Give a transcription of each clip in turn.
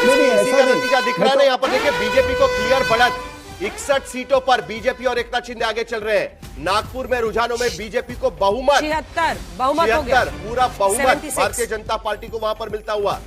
इसी का नतीजा दिख रहा है ना यहाँ पर। देखिए बीजेपी को क्लियर बढ़त, 61 सीटों पर बीजेपी और एकनाथ शिंदे आगे चल रहे हैं। नागपुर में रुझानों में बीजेपी को बहुमत 76 बहुमत हो गया, पूरा बहुमत 76। भारतीय जनता पार्टी को वहां पर मिलता हुआ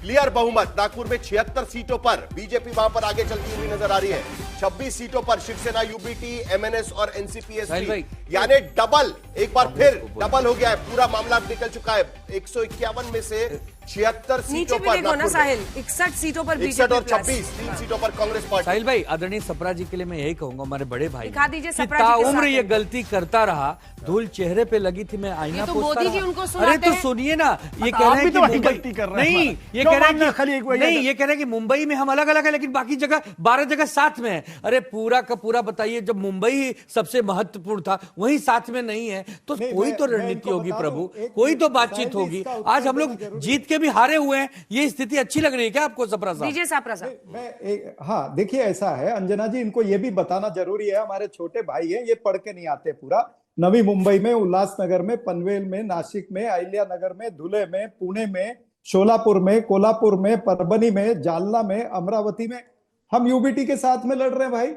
क्लियर बहुमत। नागपुर में 76 सीटों पर बीजेपी वहां पर आगे चलती हुई नजर आ रही है। 26 सीटों पर शिवसेना, यूबीटी, एमएनएस और एनसीपीएसपी, यानी डबल, एक बार फिर डबल हो गया है। पूरा मामला निकल चुका है। 151 में से 76 सीटों पर देखो ना साहिल, 61 सीटों पर 61 और 26, 3 सीटों पर कांग्रेस पार्टी। साहिल भाई, आदरणीय सप्रा जी के लिए मैं यही कहूंगा, हमारे बड़े भाई दिखा दीजिए कि सप्रा जी के ताउम्र साथ ये गलती करता रहा, धूल चेहरे पे लगी थी, मैं आईना तो पोंछता मोदी जी रहा। उनको अरे सुनाते तो हैं। सुनिए ना, ये तो कह आप रहे भी हैं तो कि वही मुंबई गलती कर रहे हैं। नहीं, ये क्यों कह रहे मानना हैं खाली एक वजह नहीं, है? ये कह रहे हैं कि मुंबई में हम अलग अलग है, लेकिन बाकी जगह 12 जगह साथ में है। अरे पूरा का पूरा बताइए, जब मुंबई ही सबसे महत्वपूर्ण था वहीं साथ में नहीं है तो कोई तो रणनीति होगी प्रभु, कोई तो बातचीत होगी। आज हम लोग जीत के भी हारे हुए हैं, ये स्थिति अच्छी लग रही है क्या आपको सप्रा साहब? दीजिए सप्रा साहब। हाँ देखिए, ऐसा है अंजना जी, इनको ये भी बताना जरूरी है, हमारे छोटे भाई हैं, ये पढ़ के नहीं आते पूरा। नवी मुंबई में, उल्लासनगर में, पनवेल में, नासिक में, अहिल्या नगर में, धुले में, पुणे में, शोलापुर में, कोल्हापुर में, परभनी में, जालना में, अमरावती में हम यूबीटी के साथ में लड़ रहे हैं भाई।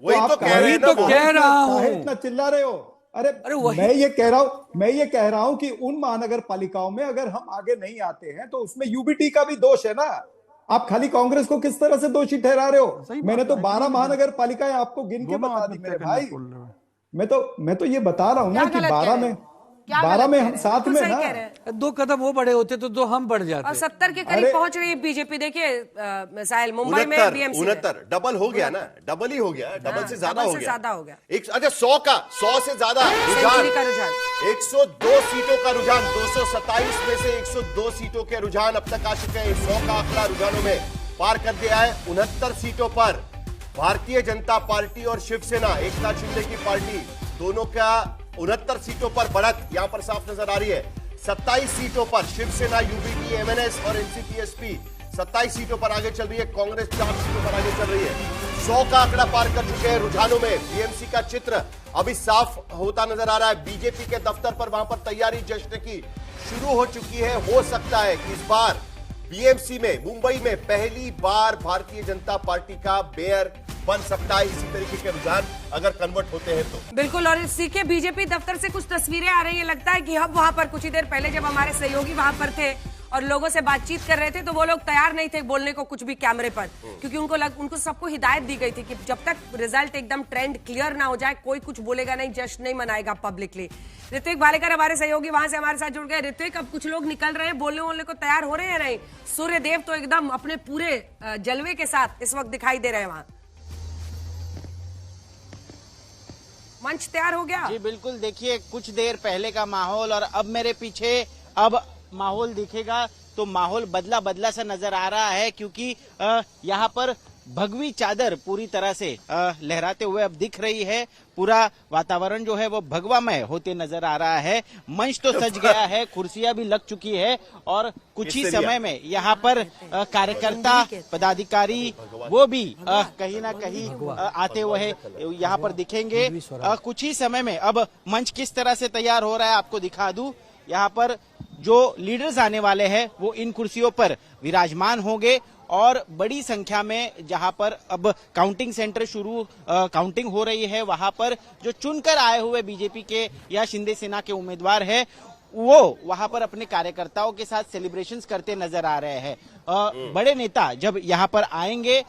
वही तो कह रहे हैं तो कह रहा हूं, इतना चिल्ला रहे हो? अरे वही मैं ये कह रहा हूं कि उन महानगर पालिकाओं में अगर हम आगे नहीं आते हैं तो उसमें यूबीटी का भी दोष है ना। आप खाली कांग्रेस को किस तरह से दोषी ठहरा रहे हो? मैंने तो 12 महानगर पालिकाएं आपको गिन के बता दी मेरे भाई। मैं तो ये बता रहा हूं ना कि 12 में हम साथ में ना। 2 कदम वो बढ़े होते तो 2 हम बढ़ जाते। और 70 के करीब पहुंच रही है बीजेपी। देखिए साहिल, मुंबई में बीएमसी 69 डबल हो गया ना, डबल ही हो गया, डबल से ज्यादा हो गया। अच्छा 100 से ज्यादा रुझान, 102 सीटों का रुझान, 227 में से 102 सीटों के रुझान अब तक आ चुके हैं। 100 का आंकड़ा रुझानों में पार कर दिया है। 69 सीटों पर भारतीय जनता पार्टी और शिवसेना, एकनाथ शिंदे की पार्टी, दोनों का 69 सीटों पर बढ़त यहां पर साफ नजर आ रही है। 27 सीटों पर शिवसेना, यूबीटी, एमएनएस और एनसीपीएसपी 27 सीटों पर आगे चल रही है। कांग्रेस 4 सीटों पर आगे चल रही है। 100 का आंकड़ा पार कर चुके हैं रुझानों में। बीएमसी का चित्र अभी साफ होता नजर आ रहा है। बीजेपी के दफ्तर पर वहां पर तैयारी जश्न की शुरू हो चुकी है। हो सकता है कि इस बार बीएमसी में, मुंबई में पहली बार भारतीय जनता पार्टी का मेयर बन सकता है। इसी तरीके के रुझान अगर कन्वर्ट होते हैं तो बिल्कुल। और इसी के बीजेपी दफ्तर से कुछ तस्वीरें आ रही है। लगता है कि हम वहां पर कुछ ही देर पहले जब हमारे सहयोगी वहां पर थे और लोगों से बातचीत कर रहे थे तो वो लोग तैयार नहीं थे बोलने को कुछ भी कैमरे पर, क्योंकि उनको सबको हिदायत दी गई थी कि जब तक रिजल्ट एकदम ट्रेंड क्लियर ना हो जाए कोई कुछ बोलेगा नहीं, जश्न नहीं मनाएगा पब्लिकली। ऋत्विक भालेकर हमारे सहयोगी वहां से हमारे साथ जुड़ गए। ऋत्विक, अब कुछ लोग निकल रहे हैं, बोलने को तैयार हो रहे हैं नहीं? सूर्य देव तो एकदम अपने पूरे जलवे के साथ इस वक्त दिखाई दे रहे हैं वहां। मंच तैयार हो गया? जी बिल्कुल, देखिए कुछ देर पहले का माहौल और अब मेरे पीछे अब माहौल दिखेगा तो माहौल बदला बदला सा नजर आ रहा है, क्योंकि यहाँ पर भगवी चादर पूरी तरह से लहराते हुए अब दिख रही है। पूरा वातावरण जो है वो भगवामय होते नजर आ रहा है। मंच तो सज गया है, कुर्सियां भी लग चुकी है और कुछ ही समय में यहाँ पर कार्यकर्ता, पदाधिकारी वो भी कहीं ना कहीं आते हुए यहाँ पर दिखेंगे। कुछ ही समय में अब मंच किस तरह से तैयार हो रहा है आपको दिखा दूं। यहाँ पर जो लीडर्स आने वाले हैं वो इन कुर्सियों पर विराजमान होंगे और बड़ी संख्या में जहां पर अब काउंटिंग सेंटर काउंटिंग हो रही है, वहां पर जो चुनकर आए हुए बीजेपी के या शिंदे सेना के उम्मीदवार हैं वो वहां पर अपने कार्यकर्ताओं के साथ सेलिब्रेशंस करते नजर आ रहे हैं। बड़े नेता जब यहाँ पर आएंगे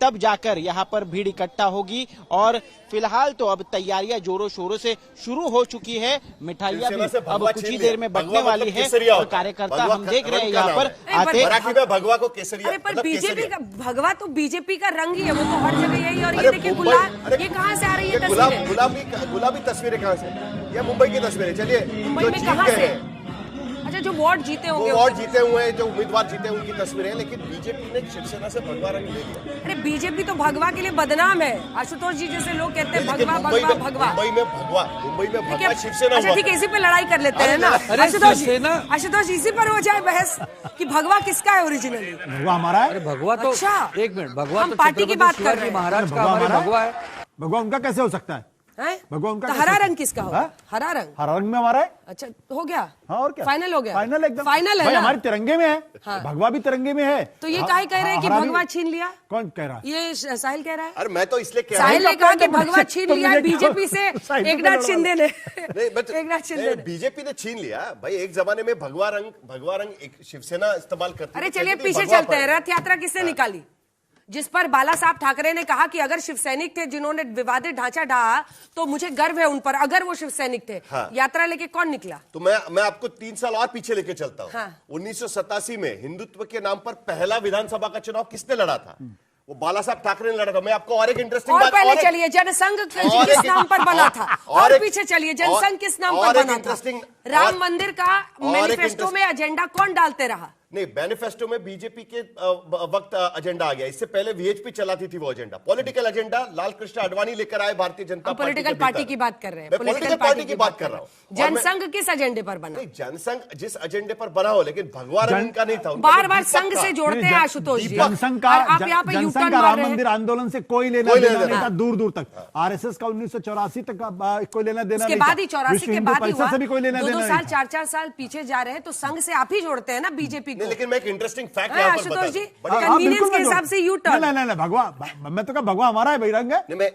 तब जाकर यहाँ पर भीड़ इकट्ठा होगी और फिलहाल तो अब तैयारियां जोरों शोरों से शुरू हो चुकी है। मिठाइयां भी अब कुछ ही देर में बंटने वाली है और कार्यकर्ता हम देख रहे हैं यहाँ पर आते। भगवा को केसरिया, पर बीजेपी का भगवा तो बीजेपी का रंग ही है, वो तो हर जगह यही। और ये देखिए गुलाब, ये कहाँ से आ रही है तस्वीरें? गुलाबी तस्वीरें कहाँ से? ये मुंबई की तस्वीरें। चलिए, मुंबई में कहाँ से? अच्छा, जो वोट जीते होंगे, वोट जीते हुए हैं, जो उम्मीदवार जीते उनकी तस्वीरें। लेकिन बीजेपी ने शिवसेना से भगवा रंग ले लिया। अरे बीजेपी तो भगवा के लिए बदनाम है। आशुतोष जी जैसे लोग कहते हैं भगवा भगवा भगवा। मुंबई में भगवा शिवसेना। अच्छा ठीक है, इसी पे लड़ाई कर लेते हैं ना आशुतोष, इसी पर हो जाए बहस कि भगवा किसका है ओरिजिनली। भगवा हमारा है। अरे भगवा तो एक मिनट, भगवा हम तो पार्टी की बात कर रहे हैं। महाराज का हमारा भगवा है। भगवा उनका कैसे हो सकता है? भगवा उनका तो हरा रंग किसका होगा? हरा रंग में हमारा है। अच्छा हो गया। हाँ और क्या, फाइनल हो गया, फाइनल एकदम फाइनल है। हमारे तिरंगे में है। हाँ। भगवा भी तिरंगे में है। तो ये काहे कह रहे हैं कि भगवा छीन लिया? कौन कह रहा है? ये साहिल कह रहा है। अरे मैं तो इसलिए कह रहा हूं, साहिल ने कहा कि भगवा छीन लिया बीजेपी से एकनाथ शिंदे ने। एकनाथ शिंदे ने बीजेपी ने छीन लिया भाई। एक जमाने में भगवा रंग एक शिवसेना इस्तेमाल करती। अरे चलिए पीछे चलते हैं। रथ यात्रा किसने निकाली? जिस पर बाला साहब ठाकरे ने कहा कि अगर शिव सैनिक थे जिन्होंने विवादित ढांचा ढहा तो मुझे गर्व है उन पर, अगर वो शिव सैनिक थे। हाँ। यात्रा लेके कौन निकला? तो मैं आपको 3 साल और पीछे लेके चलता हूं। हाँ। 1987 में हिंदुत्व के नाम पर पहला विधानसभा का चुनाव किसने लड़ा था? वो बाला साहब ठाकरे ने लड़ा था। मैं आपको और एक इंटरेस्टिंग बात, पहले चलिए जनसंघ किस नाम पर बना था, और पीछे चलिए जनसंघ किस नाम पर बना था? राम मंदिर का मैनिफेस्टो में एजेंडा कौन डालते रहा? नहीं, मैनिफेस्टो में बीजेपी के वक्त एजेंडा आ गया। इससे पहले वीएचपी चलाती थी वो agenda, political agenda. Lal Krishna Advani लेकर आए Bharatiya Janata party. Political party की बात कर रहे हैं, पॉलिटिकल पार्टी की बात कर रहा हूं। जनसंघ किस एजेंडे पर बना? जनसंघ जिस एजेंडे पर बना हो, लेकिन भगवान उनका नहीं था। बार बार संघ से जोड़ते हैं आशुतोष जी। जनसंघ का राम मंदिर आंदोलन से कोई लेना देना नहीं था, दूर दूर तक। आरएसएस का 1984 तक कोई लेना देना नहीं था। बाद ही 84 के बाद ही हुआ। भी कोई लेना देना 2 साल 4 साल पीछे जा रहे हैं तो संघ से आप ही जोड़ते हैं ना बीजेपी को। लेकिन मैं एक इंटरेस्टिंग फैक्ट आशुतोष जी, कन्वीनियंस के हिसाब से यू टर्न। नहीं भगवा, मैं तो कहा भगवा हमारा है, बहिरंग है। मैं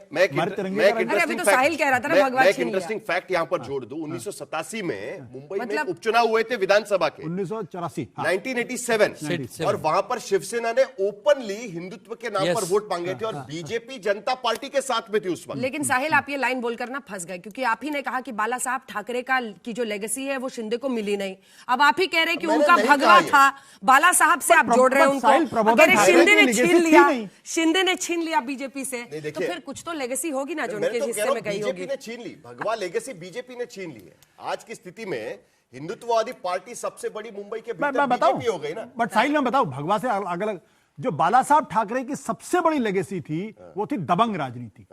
तो साहिल कह रहा था ना भगवा छीन लिया। इंटरेस्टिंग फैक्ट यहां पर जोड़ दूं। 1987 में मुंबई में उपचुनाव हुए थे विधानसभा के। 1987 और वहां पर शिवसेना ने ओपनली हिंदुत्व के नाम पर वोट मांगे थे और बीजेपी जनता पार्टी के साथ में थी उस वक्त। लेकिन साहिल आप ये लाइन बोलकर ना फंस गए, क्योंकि आप ही ने कहा कि बाला साहब ठाकरे की जो लेगेसी है वो शिंदे को मिली नहीं। अब आप ही कह रहे हैं कि उनका भगवा था, बाला साहब से आप जोड़ रहे हैं उनको। शिंदे ने छीन लिया, शिंदे ने छीन लिया बीजेपी से, तो फिर कुछ तो लेगेसी होगी ना जो उनके हिस्से में गई होगी। बीजेपी ने छीन ली, भगवा लेगेसी बीजेपी ने छीन ली है। आज की स्थिति में हिंदुत्ववादी पार्टी सबसे बड़ी मुंबई के भीतर बीजेपी हो गई ना। बट साहिल मैं बताऊं, भगवा से अलग जो बाला साहब ठाकरे की सबसे बड़ी लेगेसी थी वो थी दबंग राजनीति।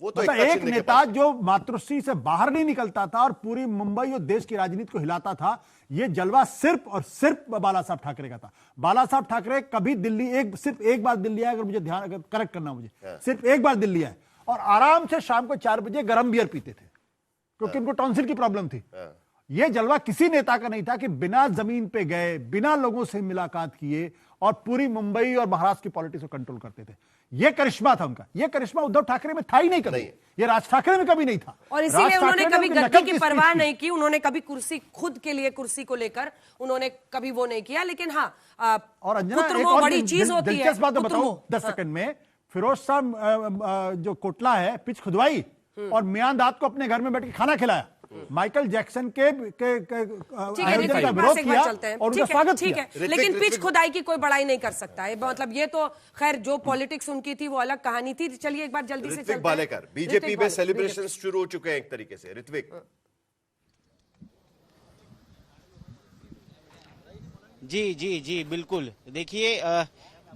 वो तो एक नेता जो मातृश्री से बाहर नहीं निकलता था और पूरी मुंबई और देश की राजनीति को हिलाता था। ये जलवा सिर्फ और सिर्फ बाला साहब ठाकरे का था। बाला साहब ठाकरे कभी दिल्ली सिर्फ एक बार दिल्ली आए, अगर मुझे अगर करेक्ट करना मुझे, सिर्फ एक बार दिल्ली आए और आराम से शाम को 4 बजे गर्म बियर पीते थे क्योंकि उनको टॉन्सिल की प्रॉब्लम थी। यह जलवा किसी नेता का नहीं था कि बिना जमीन पे गए, बिना लोगों से मुलाकात किए और पूरी मुंबई और महाराष्ट्र की पॉलिटिक्स को कंट्रोल करते थे। यह करिश्मा था उनका। यह करिश्मा उद्धव ठाकरे में था ही नहीं कभी। यह राज ठाकरे में कभी नहीं था। और इसीलिए उन्होंने कभी गद्दी की परवाह नहीं की। उन्होंने कभी कुर्सी खुद के लिए, कुर्सी को लेकर उन्होंने कभी वो नहीं किया। लेकिन हाँ, और अंजना एक और बड़ी चीज होती है। दिलचस्प बात बताऊं 10 सेकंड में, फिरोज साहब जो कोटला है पिच खुदवाई और मियां दाद को अपने घर में बैठ के खाना खिलाया। माइकल जैक्सन के आयोजन का विरोध किया और उनका स्वागत किया। लेकिन पिच खुदाई की कोई बड़ाई नहीं कर सकता है। मतलब ये तो खैर जो पॉलिटिक्स उनकी थी वो अलग कहानी थी। चलिए एक बार जल्दी से चलते हैं। बालेकर, बीजेपी में सेलिब्रेशन शुरू हो चुके हैं एक तरीके से। ऋत्विक जी बिल्कुल। देखिए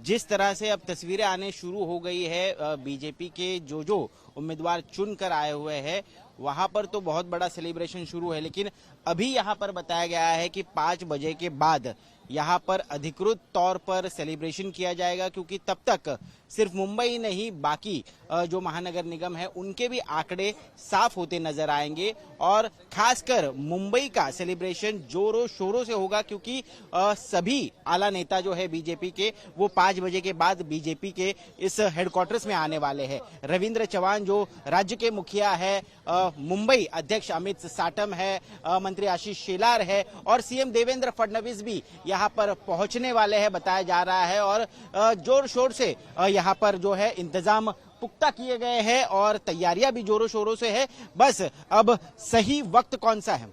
जिस तरह से अब तस्वीरें आने शुरू हो गई है, बीजेपी के जो उम्मीदवार चुन कर आए हुए हैं वहां पर तो बहुत बड़ा सेलिब्रेशन शुरू है। लेकिन अभी यहां पर बताया गया है कि 5 बजे के बाद यहां पर अधिकृत तौर पर सेलिब्रेशन किया जाएगा, क्योंकि तब तक सिर्फ मुंबई नहीं बाकी जो महानगर निगम है उनके भी आंकड़े साफ होते नजर आएंगे। और खासकर मुंबई का सेलिब्रेशन जोरों शोरों से होगा, क्योंकि सभी आला नेता जो है बीजेपी के वो 5 बजे के बाद बीजेपी के इस हेडक्वार्टर्स में आने वाले हैं। रविंद्र चौहान जो राज्य के मुखिया है, मुंबई अध्यक्ष अमित साटम है, मंत्री आशीष शेलार है और सीएम देवेंद्र फडणवीस भी यहाँ पर पहुंचने वाले हैं बताया जा रहा है। और जोर शोर से यहाँ पर जो है इंतजाम पुख्ता किए गए हैं और तैयारियां भी जोरों शोरों से है। बस अब सही वक्त कौन सा है